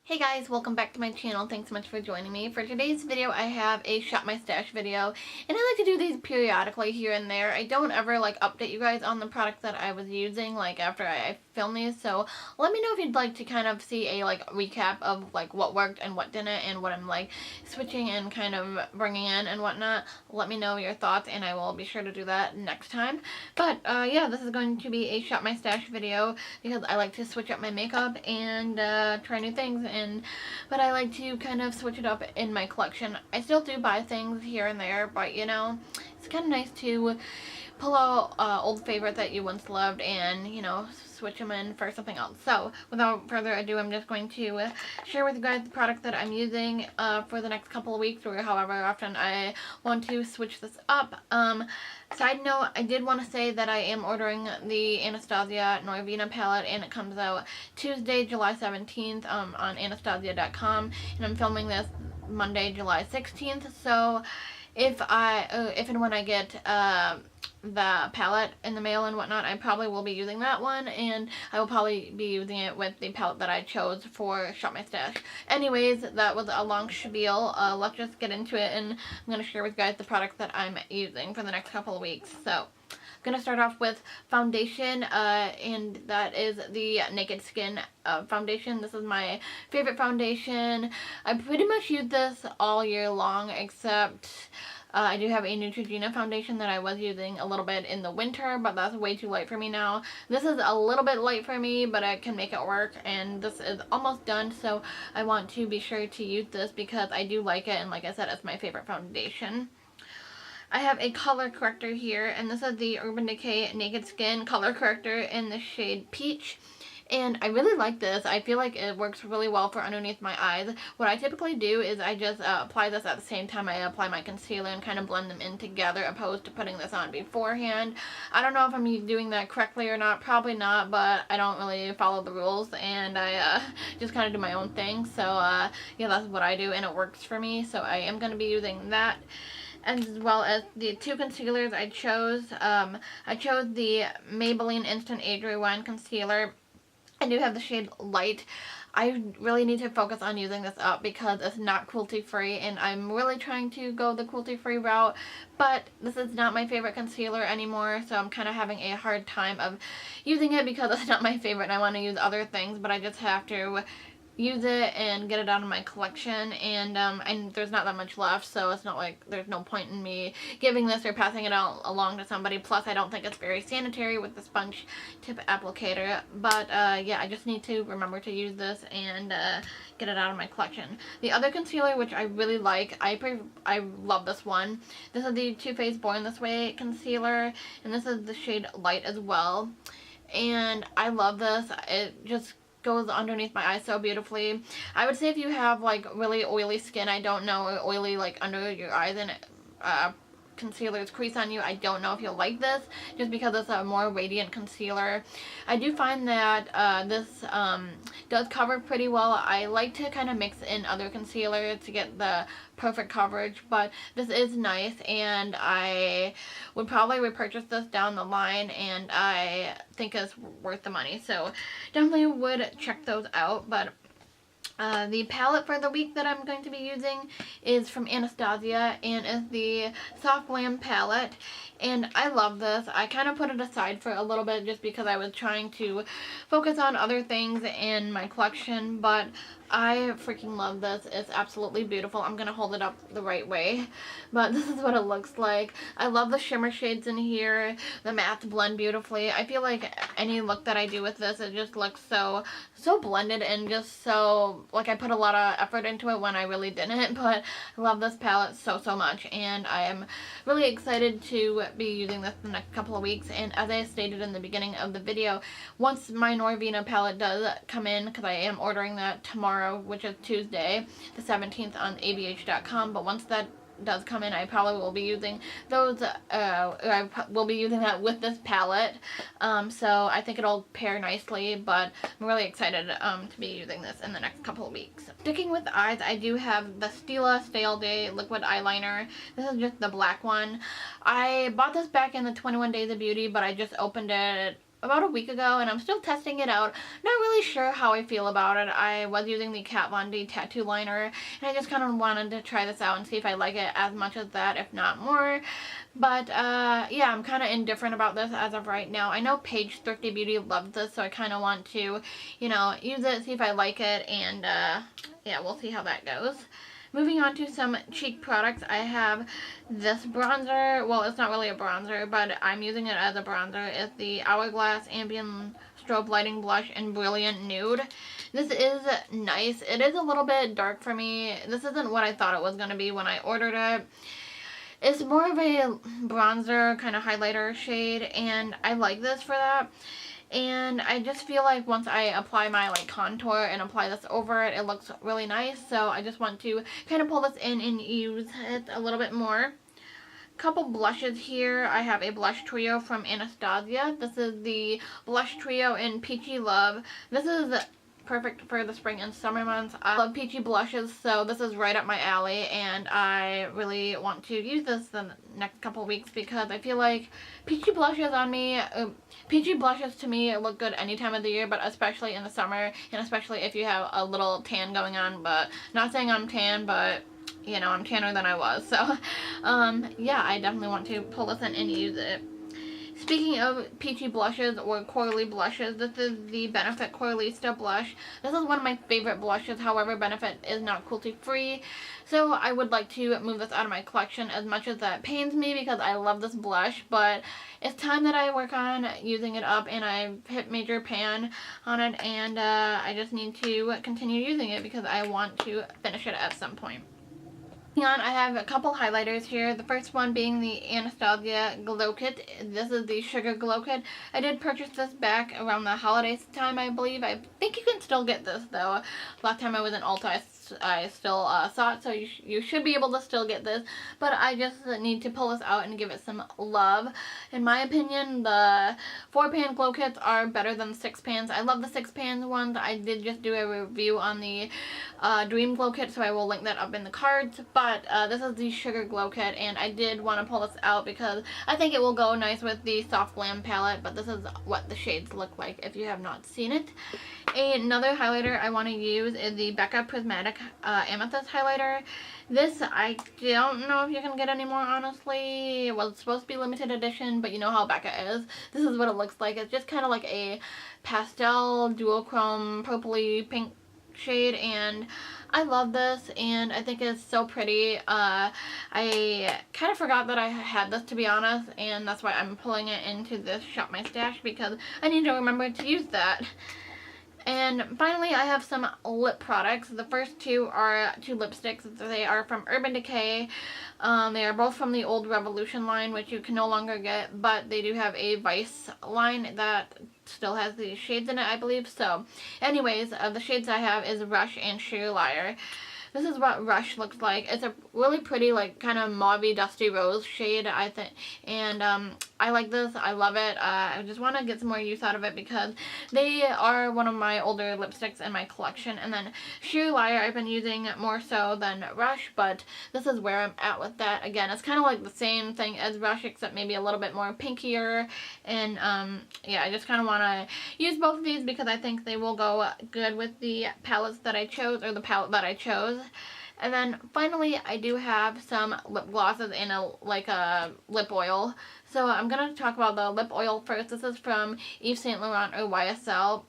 Hey guys, welcome back to my channel. Thanks so much for joining me. For today's video, I have a Shop My Stash video, and I like to do these periodically here and there. I don't ever update you guys on the products that I was using after I film these, so let me know if you'd like to kind of see a recap of what worked and what didn't and what I'm switching and kind of bringing in and whatnot. Let me know your thoughts and I will be sure to do that next time. But yeah, this is going to be a Shop My Stash video because I like to switch up my makeup and try new things. But I like to kind of switch it up in my collection. I still do buy things here and there, but you know, it's kind of nice to pull out old favorite that you once loved and, you know, switch them in for something else. So without further ado, I'm just going to share with you guys the product that I'm using for the next couple of weeks, or however often I want to switch this up. Side note, I did want to say that I am ordering the Anastasia Norvina palette, and it comes out Tuesday, July 17th on Anastasia.com, and I'm filming this Monday, July 16th. So if and when I get the palette in the mail and whatnot, I probably will be using that one, and I will probably be using it with the palette that I chose for Shop My Stash. Anyways, that was a long spiel. Let's just get into it, and I'm going to share with you guys the products that I'm using for the next couple of weeks. So I'm going to start off with foundation, and that is the Naked Skin foundation. This is my favorite foundation. I pretty much use this all year long, except I do have a Neutrogena foundation that I was using a little bit in the winter, but that's way too light for me now. This is a little bit light for me, but I can make it work, and this is almost done, so I want to be sure to use this because I do like it, and like I said, it's my favorite foundation. I have a color corrector here, and this is the Urban Decay Naked Skin color corrector in the shade Peach. And I really like this. I feel like it works really well for underneath my eyes. What I typically do is I just apply this at the same time I apply my concealer and kind of blend them in together, opposed to putting this on beforehand. I don't know if I'm doing that correctly or not. Probably not, but I don't really follow the rules, and I just kind of do my own thing. So yeah, that's what I do, and it works for me. So I am going to be using that, as well as the two concealers I chose. I chose the Maybelline Instant Age Rewind Concealer. I do have the shade Light. I really need to focus on using this up because it's not cruelty free, and I'm really trying to go the cruelty free route, but this is not my favorite concealer anymore, so I'm kind of having a hard time of using it because it's not my favorite and I want to use other things, but I just have to use it and get it out of my collection, and there's not that much left, so it's not like there's no point in me giving this or passing it out along to somebody. Plus, I don't think it's very sanitary with the sponge tip applicator, but yeah, I just need to remember to use this and get it out of my collection. The other concealer, which I really like, I love this one. This is the Too Faced Born This Way concealer, and this is the shade Light as well, and I love this. It just goes underneath my eyes so beautifully. I would say if you have really oily skin, I don't know, oily under your eyes, and concealers crease on you, I don't know if you'll like this, just because it's a more radiant concealer. I do find that this does cover pretty well. I like to kind of mix in other concealers to get the perfect coverage, but this is nice, and I would probably repurchase this down the line, and I think it's worth the money, so definitely would check those out. But the palette for the week that I'm going to be using is from Anastasia, and is the Soft Glam palette, and I love this. I kind of put it aside for a little bit just because I was trying to focus on other things in my collection, but I freaking love this. It's absolutely beautiful. I'm going to hold it up the right way, but this is what it looks like. I love the shimmer shades in here. The mattes blend beautifully. I feel like any look that I do with this, it just looks so blended, and just so, I put a lot of effort into it when I really didn't, but I love this palette so much, and I am really excited to be using this the next couple of weeks. And as I stated in the beginning of the video, once my Norvina palette does come in, because I am ordering that tomorrow, which is Tuesday the 17th on ABH.com, but once that does come in, I probably will be using those, I will be using that with this palette, so I think it'll pair nicely, but I'm really excited to be using this in the next couple of weeks. Sticking with eyes, I do have the Stila Stay All Day Liquid Eyeliner. This is just the black one. I bought this back in the 21 Days of Beauty, but I just opened it about a week ago, and I'm still testing it out. Not really sure how I feel about it. I was using the Kat Von D tattoo liner, and I just kind of wanted to try this out and see if I like it as much as that, if not more. But yeah, I'm kind of indifferent about this as of right now. I know Paige Thrifty Beauty loves this, so I kind of want to, you know, use it, see if I like it, and yeah, we'll see how that goes. Moving on to some cheek products, I have this bronzer. Well, it's not really a bronzer, but I'm using it as a bronzer. It's the Hourglass Ambient Strobe Lighting Blush in Brilliant Nude. This is nice. It is a little bit dark for me. This isn't what I thought it was going to be when I ordered it. It's more of a bronzer kind of highlighter shade, and I like this for that. And I just feel like once I apply my like contour and apply this over it, it looks really nice. So I just want to kind of pull this in and use it a little bit more. Couple blushes here. I have a blush trio from Anastasia. This is the blush trio in Peachy Love. This is perfect for the spring and summer months. I love peachy blushes, so this is right up my alley, and I really want to use this the next couple weeks because I feel like peachy blushes on me, peachy blushes to me look good any time of the year, but especially in the summer, and especially if you have a little tan going on. But not saying I'm tan, but you know, I'm tanner than I was, so yeah, I definitely want to pull this in and use it. Speaking of peachy blushes or corally blushes, this is the Benefit Coralista blush. This is one of my favorite blushes. However, Benefit is not cruelty free, so I would like to move this out of my collection, as much as that pains me because I love this blush. But it's time that I work on using it up, and I've hit major pan on it, and I just need to continue using it because I want to finish it at some point. On, I have a couple highlighters here. The first one being the Anastasia Glow Kit. This is the Sugar Glow Kit. I did purchase this back around the holidays time, I believe. I think you can still get this, though. Last time I was in Ulta, I still saw it, so you should be able to still get this. But I just need to pull this out and give it some love. In my opinion, the 4-pan glow kits are better than the 6-pans. I love the 6-pan ones. I did just do a review on the Dream Glow Kit, so I will link that up in the cards. But this is the Sugar Glow Kit, and I did want to pull this out because I think it will go nice with the Soft Glam palette. But this is what the shades look like if you have not seen it. Another highlighter I want to use is the Becca Prismatic Amethyst highlighter. This, I don't know if you can get anymore, honestly. Well, it's supposed to be limited edition, but you know how Becca is. This is what it looks like. It's just kind of like a pastel duochrome purpley pink shade, and I love this, and I think it's so pretty. I kind of forgot that I had this, to be honest, and that's why I'm pulling it into this Shop My Stash, because I need to remember to use that. And finally, I have some lip products. The first two are two lipsticks. They are from Urban Decay. They are both from the Old Revolution line, which you can no longer get, but they do have a Vice line that still has the shades in it, I believe. So anyways, the shades I have is Rush and Sheer Liar. This is what Rush looks like. It's a really pretty, like, kind of mauvey, dusty rose shade, I think. And I like this. I love it. I just want to get some more use out of it because they are one of my older lipsticks in my collection. And then Sheer Liar I've been using more so than Rush, but this is where I'm at with that. Again, it's kind of like the same thing as Rush, except maybe a little bit more pinkier. And yeah, I just kind of want to use both of these because I think they will go good with the palettes that I chose, or the palette that I chose. And then finally, I do have some lip glosses and a lip oil. So I'm going to talk about the lip oil first. This is from Yves Saint Laurent or YSL.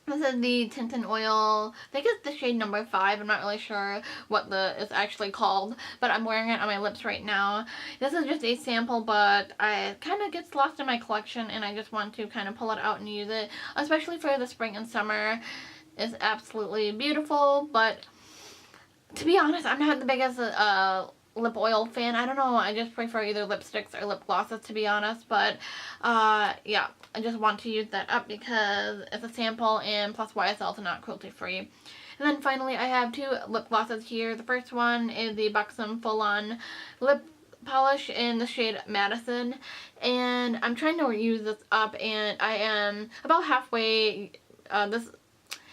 This is the Tint In Oil. I think it's the shade number 5. I'm not really sure what it's actually called, but I'm wearing it on my lips right now. This is just a sample, but it kind of gets lost in my collection, and I just want to kind of pull it out and use it, especially for the spring and summer. It's absolutely beautiful, but to be honest, I'm not the biggest lip oil fan. I don't know, I just prefer either lipsticks or lip glosses, to be honest. But yeah, I just want to use that up because it's a sample, and plus YSL is not cruelty free. And then finally, I have two lip glosses here. The first one is the Buxom Full On Lip Polish in the shade Madison, and I'm trying to use this up, and I am about halfway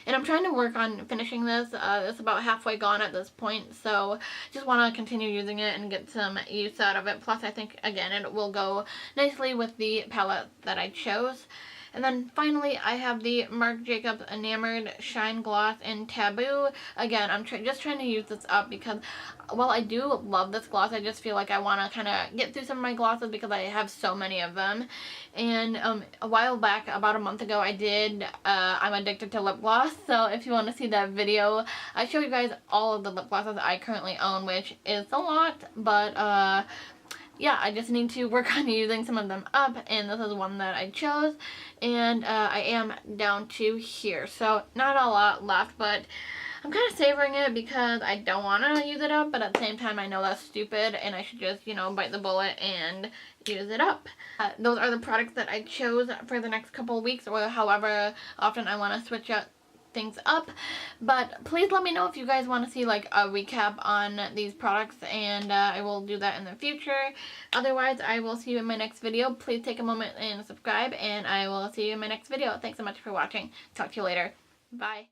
and I'm trying to work on finishing this. It's about halfway gone at this point, so just want to continue using it and get some use out of it. Plus, I think, again, it will go nicely with the palette that I chose. And then finally, I have the Marc Jacobs Enamored Shine Gloss in Taboo. Again, I'm just trying to use this up because while I do love this gloss, I just feel like I want to kind of get through some of my glosses because I have so many of them. And a while back, about a month ago, I did I'm Addicted to Lip Gloss. So if you want to see that video, I show you guys all of the lip glosses I currently own, which is a lot, but yeah, I just need to work on using some of them up, and this is one that I chose, and I am down to here. So not a lot left, but I'm kind of savoring it because I don't want to use it up, but at the same time I know that's stupid and I should just, you know, bite the bullet and use it up. Those are the products that I chose for the next couple of weeks, or however often I want to switch out things up. But please let me know if you guys want to see like a recap on these products, and I will do that in the future. Otherwise, I will see you in my next video. Please take a moment and subscribe, and I will see you in my next video. Thanks so much for watching. Talk to you later. Bye.